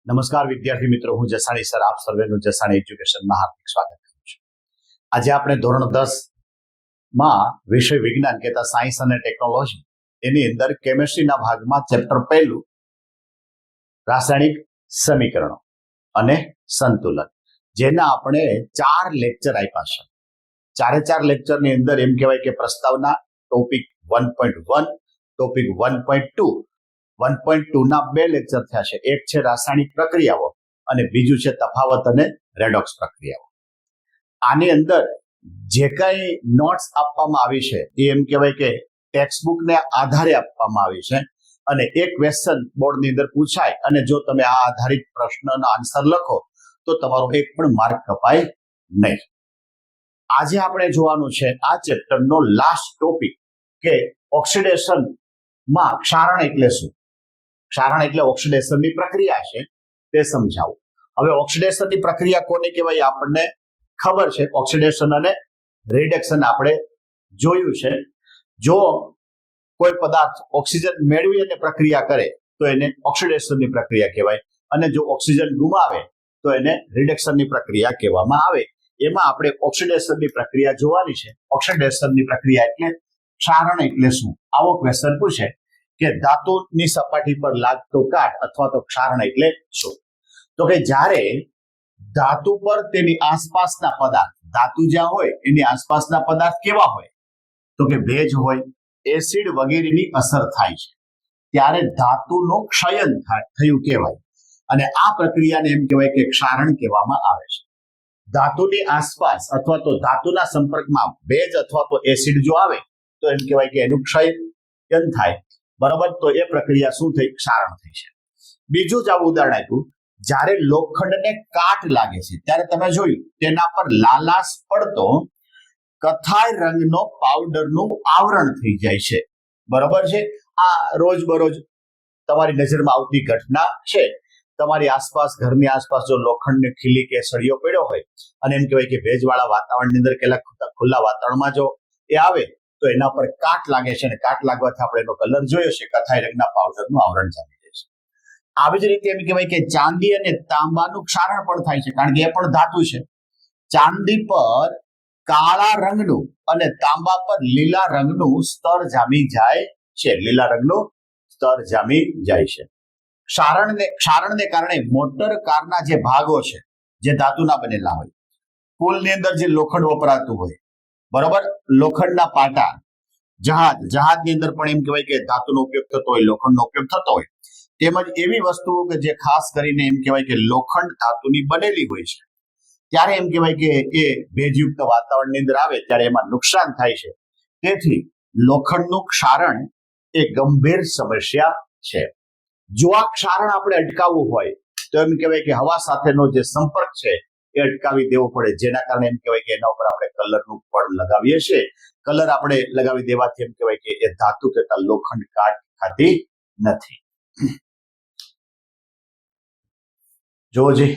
નમસ્કાર વિદ્યાર્થી મિત્રો, હું જસાણી સર આપ સર્વેનું જસાણી એજ્યુકેશનમાં હાર્દિક સ્વાગત કરું છું. આજે આપણે ધોરણ 10 માં વિષય વિજ્ઞાન કહેતા સાયન્સ અને ટેકનોલોજી એની અંદર કેમિસ્ટ્રીના ભાગમાં ચેપ્ટર પહેલું રાસાયણિક સમીકરણો અને સંતુલન, જેના આપણે 4 લેક્ચર આપ્યા છે. ચારે 4 લેક્ચરની અંદર એમ કહેવાય કે પ્રસ્તાવના ટોપિક 1.1, ટોપિક 1.2, 1.2 ના 2 લેક્ચર થયા છે. એક છે રાસાયણિક પ્રક્રિયાઓ અને બીજું છે તફાવત અને રેડોક્સ પ્રક્રિયાઓ. આની અંદર જે કઈ નોટ્સ આપવામાં આવી છે એ એમ કહેવાય કે ટેક્સ્ટબુકને આધારે આપવામાં આવી છે અને એક ક્વેશ્ચન બોર્ડની અંદર પૂછાય અને જો તમે આ આધારિત પ્રશ્નનો આન્સર લખો તો તમારો એક પણ માર્ક કપાય નહીં. આજે આપણે જોવાનું છે આ ચેપ્ટરનો લાસ્ટ ટોપિક કે ઓક્સિડેશન માં ક્ષારણ એટલે શું. ક્ષારણ એટલે ઓક્સિડેશનની પ્રક્રિયા છે તે સમજાવું. હવે ઓક્સિડેશનની પ્રક્રિયા કોને કહેવાય આપણને ખબર છે. ઓક્સિડેશન અને રિડક્શન આપણે જોયું છે. જો કોઈ પદાર્થ ઓક્સિજન મેળવી અને પ્રક્રિયા કરે તો એને ઓક્સિડેશનની પ્રક્રિયા કહેવાય અને જો ઓક્સિજન ગુમાવે તો એને રિડક્શનની પ્રક્રિયા કહેવામાં આવે. એમાં આપણે ઓક્સિડેશનની પ્રક્રિયા જોવાની છે. ઓક્સિડેશનની પ્રક્રિયા એટલે ક્ષારણ એટલે શું. આવો ક્વેશ્ચન પૂછે કે ધાતુની સપાટી પર લાગતો કાટ અથવા તો ક્ષારણ એટલે શું. તો કે જ્યારે ધાતુ પર તેની આસપાસના પદાર્થ, ધાતુ જ્યાં હોય એની આસપાસના પદાર્થ કેવા હોય તો કે ભેજ હોય, એસિડ વગેરેની અસર થાય છે ત્યારે ધાતુનું ક્ષયન થયું કહેવાય અને આ પ્રક્રિયાને એમ કહેવાય કે ક્ષારણ કહેવામાં આવે છે. ધાતુની આસપાસ અથવા તો ધાતુના સંપર્કમાં ભેજ અથવા તો એસિડ જો આવે તો એમ કહેવાય કે એનું ક્ષયન થાય. બરાબર, તો એ પ્રક્રિયા શું થઈ? ક્ષારણ થઈ છે. બીજું જ આવું ઉદાહરણ આપ્યું, જ્યારે લોખંડને કાટ લાગે છે ત્યારે તમે જોયું તેના પર લાલાશ પડતો કથાઈ રંગનો પાવડરનું આવરણ થઈ જાય છે. બરાબર છે. આ રોજબરોજ તમારી નજરમાં આવતી ઘટના છે. તમારી આસપાસ, ઘરની આસપાસ જો લોખંડને ખીલી કે સળિયો પડ્યો હોય અને એમ કહેવાય કે ભેજવાળા વાતાવરણની અંદર કે ખુલ્લા વાતાવરણમાં જો એ આવે તો એના પર કાટ લાગે છે અને કાટ લાગવાથી આપણે એનો કલર જોયો છે, કથાઈ રંગના પાવડરનું આવરણ જામી જાય છે. આવી જ રીતે એમ કહેવાય કે ચાંદી અને તાંબાનું ક્ષારણ પણ થાય છે કારણ કે એ પણ ધાતુ છે. ચાંદી પર કાળા રંગનું અને તાંબા પર લીલા રંગનું સ્તર જામી જાય છે. લીલા રંગનું સ્તર જામી જાય છે. ક્ષારણને કારણે મોટર કારના જે ભાગો છે જે ધાતુના બનેલા હોય, પુલની અંદર જે લોખંડ વપરાતું હોય, બરોબર, લોખંડના પાટા, જહાજની અંદર પણ એમ કહેવાય કે ધાતુનો ઉપયોગ થતો હોય, લોખંડનો ઉપયોગ થતો હોય. તેમજ એવી વસ્તુઓ કે જે ખાસ કરીને એમ કહેવાય કે લોખંડ ધાતુની બનેલી હોય છે ત્યારે એમ કહેવાય કે એ ભેજયુક્ત વાતાવરણની અંદર આવે ત્યારે એમાં નુકસાન થાય છે. તેથી લોખંડનું ક્ષારણ એ ગંભીર સમસ્યા છે. જો આ ક્ષારણ આપણે અટકાવવું હોય તો એમ કહેવાય કે હવા સાથેનો જે સંપર્ક છે એ અટકાવી દેવો પડે, જેના કારણે એમ કહેવાય કે એના ઉપર આપણે કલરનું પણ લગાવીએ છીએ. કલર આપણે લગાવી દેવાથી એમ કહેવાય કે એ ધાતુ કરતા લોખંડ કાટ ખાતી નથી. જોજી,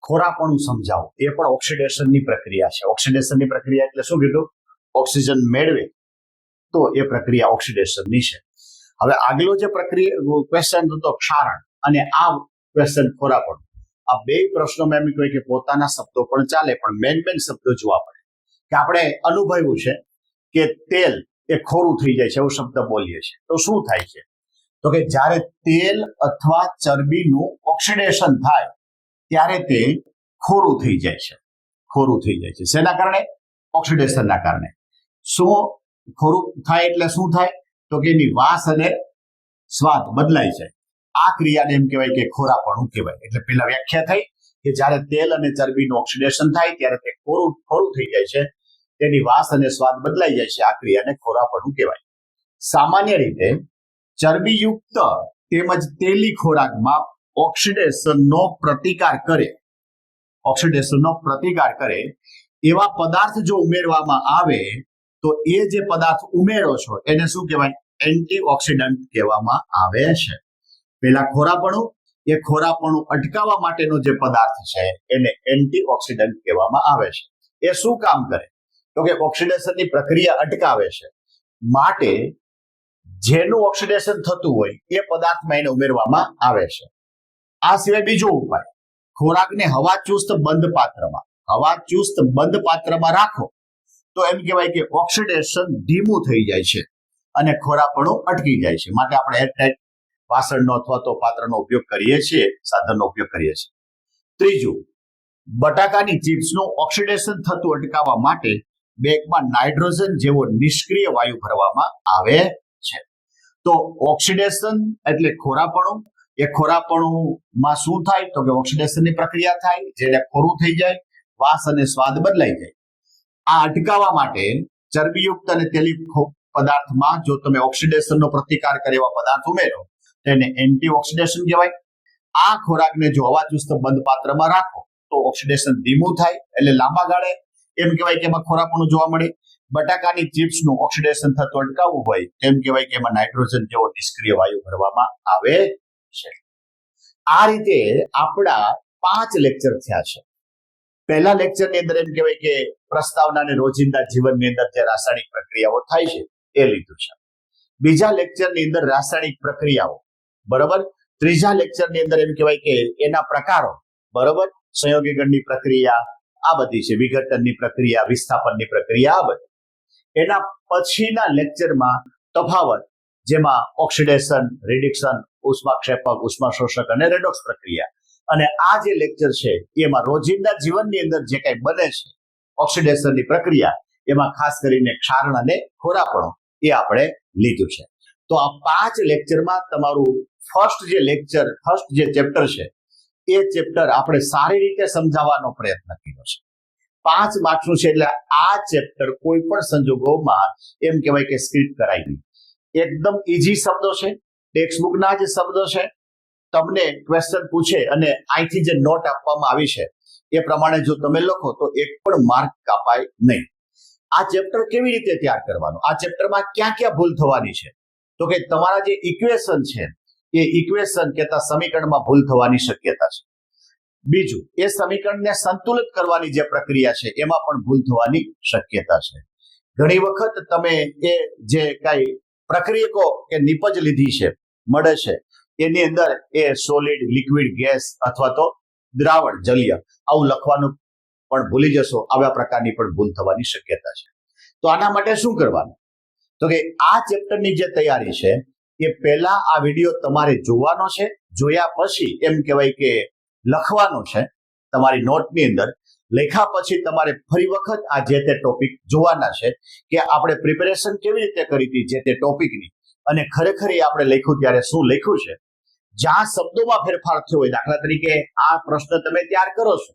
ખોરાપણું સમજાવો. એ પણ ઓક્સિડેશનની પ્રક્રિયા છે. ઓક્સિડેશનની પ્રક્રિયા એટલે શું કીધું? ઓક્સિજન મેળવે તો એ પ્રક્રિયા ઓક્સિડેશનની છે. હવે આગલો જે પ્રક્રિયા ક્વેશ્ચન હતો ક્ષારણ અને આ ક્વેશ્ચન ખોરાપણું, આ બે પ્રશ્નોમાં એમ કહેવાય કે પોતાના શબ્દો પણ ચાલે પણ મેન શબ્દો જોવા પડે. કે આપણે અનુભવ્યું છે કે તેલ એ ખોરું થઈ જાય છે, એવો શબ્દ બોલીએ છીએ તો શું થાય છે? તો કે જ્યારે તેલ અથવા ચરબીનું ઓક્સિડેશન થાય ત્યારે તે ખોરું થઈ જાય છે. ખોરું થઈ જાય છે શેના કારણે? ઓક્સિડેશનના કારણે. શું ખોરું થાય એટલે શું થાય? તો કે એની વાસ અને સ્વાદ બદલાઈ જાય. આ ક્રિયાને એમ કહેવાય કે ખોરાપણું કહેવાય. એટલે પેલા વ્યાખ્યા થઈ કે જ્યારે તેલ અને ચરબીનું ઓક્સિડેશન થાય ત્યારે તે ખોરું થઈ જાય છે, તેની વાસ અને સ્વાદ બદલાઈ જાય છે. આ ક્રિયાને ખોરાપણું કહેવાય. સામાન્ય રીતે ચરબીયુક્ત તેમજ તેલી ખોરાકમાં ઓક્સિડેશનનો પ્રતિકાર કરે એવા પદાર્થ જો ઉમેરવામાં આવે તો એ જે પદાર્થ ઉમેરો છો એને શું કહેવાય? એન્ટીઓક્સિડન્ટ કહેવામાં આવે છે. પેલા ખોરાપણું અટકાવવા માટેનો જે પદાર્થ છે એને એન્ટીઓક્સિડન્ટ કહેવામાં આવે છે. એ શું કામ કરે? તો કે ઓક્સિડેશનની પ્રક્રિયા અટકાવે છે. માટે જેનું ઓક્સિડેશન થતું હોય એ પદાર્થમાં એને ઉમેરવામાં આવે છે. આ સિવાય બીજો ઉપાય, ખોરાકને હવાચુસ્ત બંધ પાત્રમાં રાખો તો એમ કહેવાય કે ઓક્સિડેશન ધીમું થઈ જાય છે અને ખોરાપણું અટકી જાય છે. માટે આપણે એરટાઇટ વાસણનો અથવા તો પાત્રનો ઉપયોગ કરીએ છીએ, સાધનનો ઉપયોગ કરીએ છીએ. ત્રીજું, બટાકાની ચિપ્સનું ઓક્સિડેશન થતું અટકાવવા માટે બેગમાં નાઇટ્રોજન જેવો નિષ્ક્રિય વાયુ ભરવામાં આવે છે. તો ઓક્સિડેશન એટલે ખોરાપણું. એ ખોરાપણુંમાં શું થાય તો કે ઓક્સિડેશનની પ્રક્રિયા થાય, જેને ખોરું થઈ જાય, વાસ અને સ્વાદ બદલાઈ જાય. આ અટકાવવા માટે ચરબીયુક્ત અને તેલી પદાર્થમાં જો તમે ઓક્સિડેશનનો પ્રતિકાર કરે એવા પદાર્થ ઉમેરો તેને એન્ટીઓક્સિડેશન કહેવાય. આ ખોરાકને જો હવાચુસ્ત બંધ પાત્રમાં રાખો તો ઓક્સિડેશન ધીમું થાય, એટલે લાંબા ગાળે એમ કહેવાય કે એમાં ખોરાપણું જોવા મળે. બટાકાની ચિપ્સનું ઓક્સિડેશન થતું અટકાવવું હોય તેમ કહેવાય કે એમાં નાઇટ્રોજન જેવો નિષ્ક્રિય વાયુ ભરવામાં આવે છે. આ રીતે આપણા 5 લેક્ચર થયા છે. પહેલા લેક્ચરની અંદર એમ કહેવાય કે પ્રસ્તાવના અને રોજિંદા જીવનની અંદર જે રાસાયણિક પ્રક્રિયાઓ થાય છે એ લીધું છે. બીજા લેક્ચરની અંદર રાસાયણિક પ્રક્રિયાઓ, બરોબર. ત્રીજા લેક્ચરની અંદર એમ કહેવાય કે એના પ્રકારો, બરોબર. સંયોગીકરણની પ્રક્રિયા આ બધી છે, વિઘટનની પ્રક્રિયા, વિસ્થાપનની પ્રક્રિયા આ બધી. એના પછીના લેક્ચરમાં તફાવત, જેમાં ઓક્સિડેશન, રિડક્શન, ઉષ્માક્ષેપક, ઉષ્માશોષક અને રેડોક્સ પ્રક્રિયા. અને આ જે લેક્ચર છે એમાં રોજિંદા જીવનની અંદર જે કંઈ બને છે ઓક્સિડેશનની પ્રક્રિયા, એમાં ખાસ કરીને ક્ષારણ અને ખોરાપણું એ આપણે લીધું છે. તો આ 5 લેક્ચરમાં તમારું ફર્સ્ટ જે ચેપ્ટર છે એ ચેપ્ટર આપણે સારી રીતે સમજાવવાનો પ્રયત્ન કર્યો છે. 5 માર્ક્સનું છે, એટલે આ ચેપ્ટર કોઈ પણ સંજોગોમાં એમ કહેવાય કે સ્કીપ કરાય નહીં. એકદમ ઈઝી શબ્દો છે, ટેક્સ્ટબુકના જ શબ્દો છે. તમને ક્વેશ્ચન પૂછે અને અહીંથી જે નોટ આપવામાં આવી છે એ પ્રમાણે જો તમે લખો તો એક પણ માર્ક કાપાય નહીં. આ ચેપ્ટર કેવી રીતે તૈયાર કરવાનું, આ ચેપ્ટરમાં ક્યાં ક્યાં ભૂલ થવાની છે તો કે તમારા જે ઇક્વેશન છે એ ઇક્વેશન કહેતા સમીકરણમાં ભૂલ થવાની શક્યતા છે. બીજું, એ સમીકરણને સંતુલિત કરવાની જે પ્રક્રિયા છે એમાં પણ ભૂલ થવાની શક્યતા છે. ઘણી વખત તમે એ જે કઈ પ્રક્રિયકો કે નિપજ લીધી છે મળે છે એની અંદર એ સોલિડ, લિક્વિડ, ગેસ અથવા તો દ્રાવણ, જલીય આવું લખવાનું પણ ભૂલી જશો. આવા પ્રકારની પણ ભૂલ થવાની શક્યતા છે. તો આના માટે શું કરવાનું તો કે આ ચેપ્ટરની જે તૈયારી છે એ પહેલા આ વિડીયો તમારે જોવાનો છે. જોયા પછી એમ કહેવાય કે લખવાનું છે તમારી નોટની અંદર. લખ્યા પછી તમારે ફરી વખત આ જે તે ટોપિક જોવાના છે કે આપણે પ્રિપેરેશન કેવી રીતે કરી હતી જે તે ટોપિકની, અને ખરેખર આપણે લખ્યું ત્યારે શું લખ્યું છે. જ્યાં શબ્દોમાં ફેરફાર થયો હોય, દાખલા તરીકે આ પ્રશ્ન તમે તૈયાર કરો છો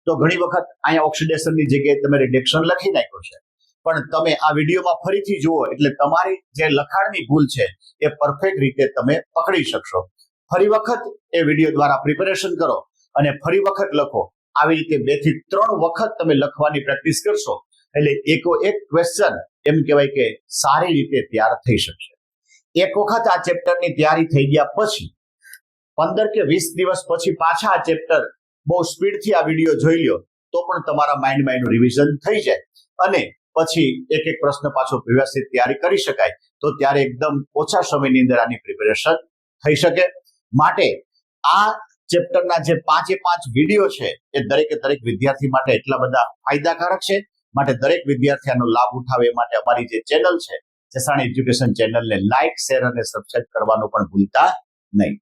તો ઘણી વખત અહીંયા ઓક્સિડેશનની જગ્યાએ તમે રિડક્શન લખી નાખ્યું છે, પણ તમે આ વિડીયોમાં ફરીથી જુઓ એટલે તમારી જે લખાણની ભૂલ છે એ પરફેક્ટ રીતે તમે પકડી શકશો. ફરી વખત એ વિડીયો દ્વારા પ્રિપેરેશન કરો અને ફરી વખત લખો. આવી રીતે 2 થી 3 વખત તમે લખવાની પ્રેક્ટિસ કરશો એટલે એક ક્વેશ્ચન એમ કહેવાય કે સારી રીતે તૈયાર થઈ શકશે. એક વખત આ ચેપ્ટરની તૈયારી થઈ ગયા પછી 15 કે 20 દિવસ પછી પાછા આ ચેપ્ટર બહુ સ્પીડથી આ વિડીયો જોઈ લ્યો તો પણ તમારા માઇન્ડમાં એનું રિવિઝન થઈ જાય અને પછી એક પ્રશ્ન પાછો વ્યવસ્થિત તૈયારી કરી શકાય. તો ત્યારે એકદમ ઓછા સમયની અંદર આની પ્રિપેરેશન થઈ શકે. માટે આ ચેપ્ટરના જે 5 વિડીયો છે એ દરેક વિદ્યાર્થી માટે એટલા બધા ફાયદાકારક છે. માટે દરેક વિદ્યાર્થી આનો લાભ ઉઠાવે એ માટે અમારી જે ચેનલ છે ચેસાણી એજ્યુકેશન ચેનલને લાઇક, શેર અને સબસ્ક્રાઇબ કરવાનું પણ ભૂલતા નહીં.